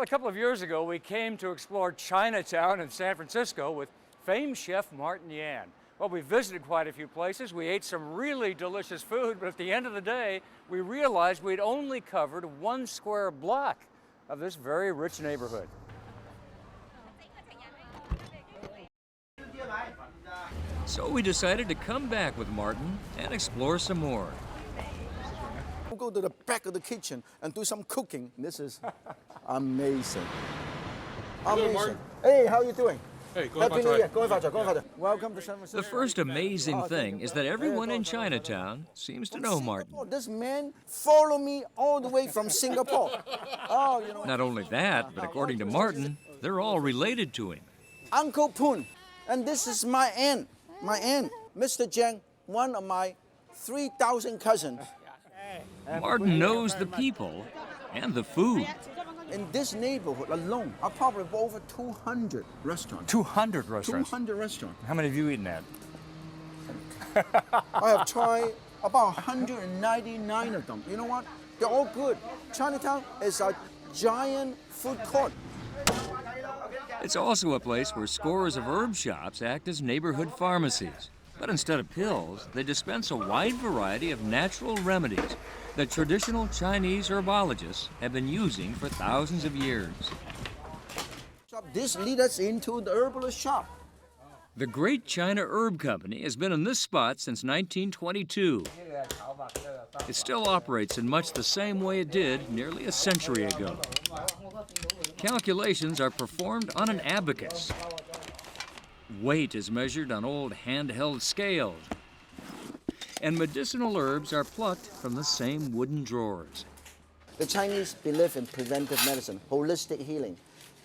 Well, a couple of years ago, we came to explore Chinatown in San Francisco with famed chef Martin Yan. Well, we visited quite a few places. We ate some really delicious food, but at the end of the day, we realized we'd only covered 1 square block of this very rich neighborhood. So we decided to come back with Martin and explore some more. We'll go to the back of the kitchen and do some cooking. This is amazing. Hello, Martin. Hey, how you doing? Hey, Happy New Year. Welcome to San Francisco. The first amazing thing is that everyone in Chinatown seems to know Martin. This man followed me all the way from Singapore. Oh, you know. Not only that, but according to Martin, they're all related to him. Uncle Poon, and this is my aunt, Mr. Jiang, one of my 3,000 cousins. Martin knows the people and the food. In this neighborhood alone, I probably have over 200 restaurants. 200 restaurants? 200 restaurants. How many have you eaten at? I have tried about 199 of them. You know what? They're all good. Chinatown is a giant food court. It's also a place where scores of herb shops act as neighborhood pharmacies. But instead of pills, they dispense a wide variety of natural remedies that traditional Chinese herbologists have been using for thousands of years. This leads us into the herbalist shop. The Great China Herb Company has been in this spot since 1922. It still operates in much the same way it did nearly a century ago. Calculations are performed on an abacus. Weight is measured on old handheld scales. And medicinal herbs are plucked from the same wooden drawers. The Chinese believe in preventive medicine, holistic healing.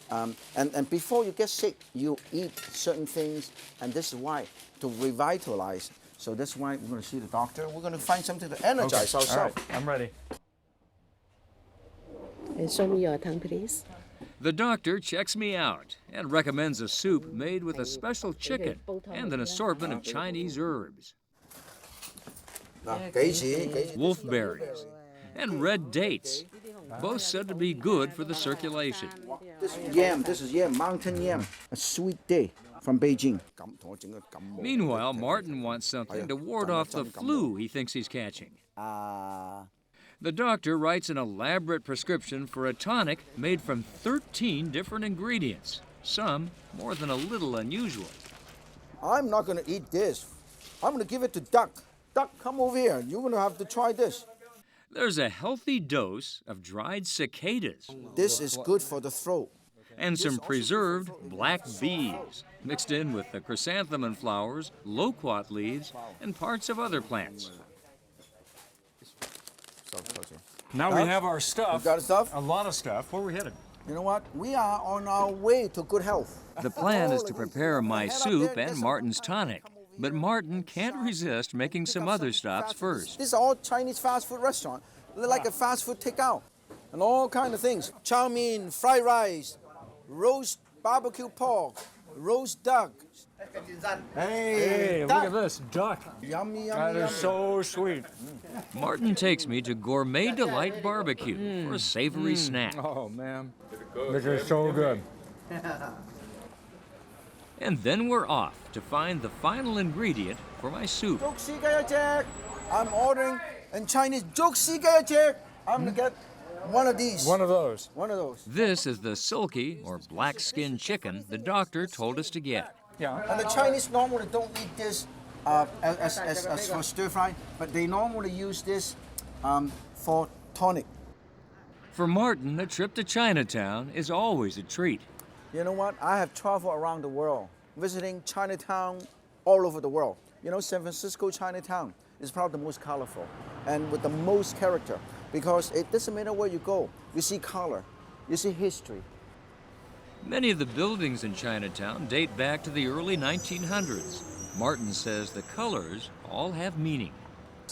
And before you get sick, you eat certain things, and this is why, to revitalize. So that's why we're going to see the doctor. We're going to find something to energize ourselves. All right, I'm ready. Show me your tongue, please. The doctor checks me out and recommends a soup made with a special chicken and an assortment of Chinese herbs, wolfberries, and red dates, both said to be good for the circulation. This is yam, mountain yam, a sweet day from Beijing. Meanwhile, Martin wants something to ward off the flu he thinks he's catching. The doctor writes an elaborate prescription for a tonic made from 13 different ingredients, some more than a little unusual. I'm not going to eat this. I'm going to give it to Duck. Duck, come over here. You're going to have to try this. There's a healthy dose of dried cicadas. This is good for the throat. And some preserved black bees, mixed in with the chrysanthemum flowers, loquat leaves, and parts of other plants. Now we have our stuff. You got stuff? A lot of stuff. Where are we headed? You know what? We are on our way to good health. The plan is to prepare my soup and Martin's tonic. But Martin can't resist making some other stops first. This is all Chinese fast food restaurant. They're like a fast food takeout. And all kind of things. Chow mein, fried rice, roast barbecue pork, roast duck. Hey, look at this, duck. Yummy, yummy, That is yummy. so sweet. Martin takes me to Gourmet Delight Barbecue for a savory snack. Oh, man. This is so good. And then we're off to find the final ingredient for my soup. I'm ordering in Chinese. I'm going to get one of these. One of those. One of those. This is the silky or black skin chicken the doctor told us to get. Yeah. And the Chinese normally don't eat this as for stir fry, but they normally use this for tonic. For Martin, a trip to Chinatown is always a treat. You know what? I have traveled around the world, visiting Chinatown all over the world. You know, San Francisco Chinatown is probably the most colorful and with the most character because it doesn't matter where you go. You see color, you see history. Many of the buildings in Chinatown date back to the early 1900s. Martin says the colors all have meaning.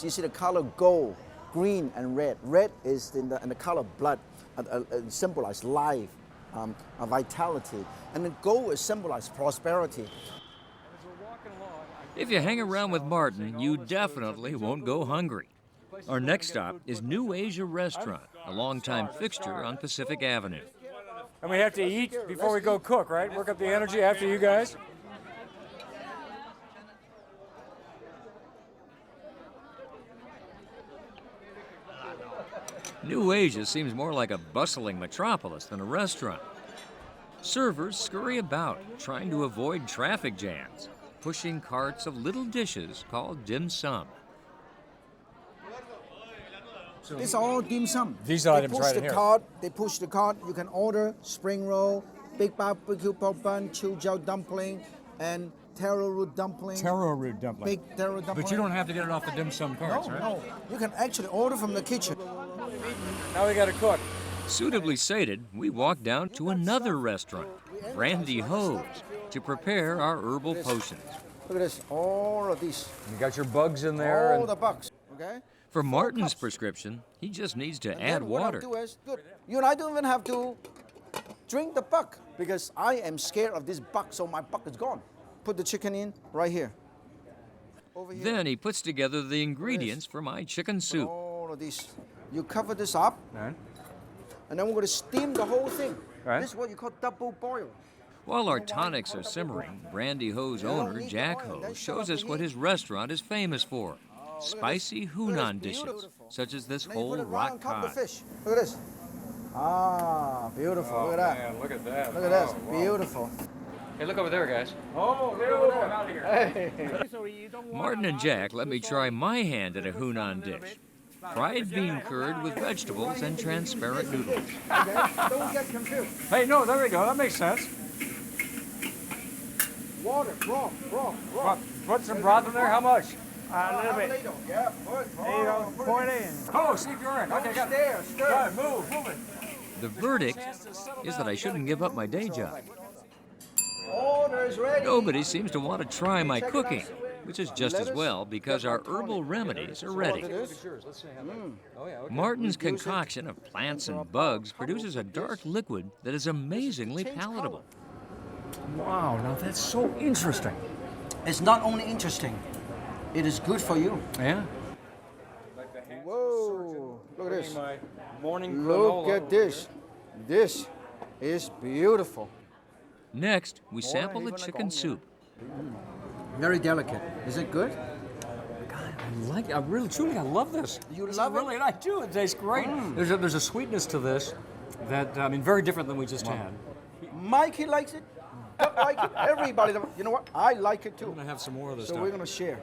You see the color gold, green, and red. Red is in the color of blood, symbolizes life, vitality. And the gold is symbolized prosperity. If you hang around with Martin, you definitely won't go hungry. Our next stop is New Asia Restaurant, a longtime fixture on Pacific Avenue. And we have to eat before we go cook, right? Work up the energy after you guys? New Asia seems more like a bustling metropolis than a restaurant. Servers scurry about, trying to avoid traffic jams, pushing carts of little dishes called dim sum. These are all dim sum. These they items push right the in here. cart. They push the cart. You can order spring roll, big barbecue pork bun, chiu jiao dumpling, and taro root dumpling. Taro root dumpling. Big taro dumpling. But you don't have to get it off the dim sum carts, right? No, you can actually order from the kitchen. Now we got to cook. Suitably sated, we walk down to another restaurant, Brandy Ho's, to prepare our herbal potions. Look at this, all of these, You got your bugs in there. all the bugs, okay? For Martin's prescription, he just needs to add Then what I'll water. do is, good. You and I don't even have to drink the bug because I am scared of this bug, so my bug is gone. Put the chicken in right here. Over here. Then he puts together the ingredients for my chicken soup. All of these. You cover this up, Right. and then we're going to steam the whole thing. Right. This is what you call double boil. While our tonics are simmering, Brandy Ho's owner, Jack Ho, shows us what his restaurant is famous for. Spicy Hunan dishes, such as this And then you whole put it right rock on top of the cod. fish. Look at this. Ah, beautiful. Look at that. Man, look at that. Look at this. Oh, wow. Beautiful. Hey, look over there, guys. Oh, there we go. Out of here. Martin and Jack let me try my hand at a Hunan dish. Fried bean curd with vegetables and transparent noodles. Okay? Don't get confused. Hey, no, there we go. That makes sense. Water, broth. Put some broth in there. How much? A little bit. Yeah, put it in. Oh, see if you're in. Okay, got it. Stir. Right, move it. The verdict is that I shouldn't give up my day job. Order is ready. Nobody seems to want to try my cooking, which is just as well because our herbal remedies are ready. Martin's concoction of plants and bugs produces a dark liquid that is amazingly palatable. Wow, now that's so interesting. It's not only interesting, it is good for you. Yeah. Whoa, look at this. Morning Look at this. This is beautiful. Next, we sample the chicken soup. Very delicate. Is it good? I really, truly, I love this. You This is love it? really, I do. It tastes great. There's a sweetness to this that, I mean, very different than we just had. Mikey likes it. Doug like it. Everybody. You know what? I like it too. I'm gonna have some more of this So stuff. we're gonna share.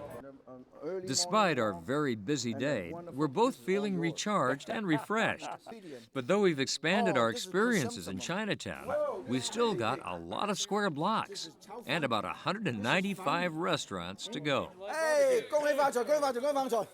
Despite our very busy day, we're both feeling recharged and refreshed. But though we've expanded our experiences in Chinatown, we've still got a lot of square blocks and about 195 restaurants to go. Hey, 恭喜發財，恭喜發財，恭喜發財！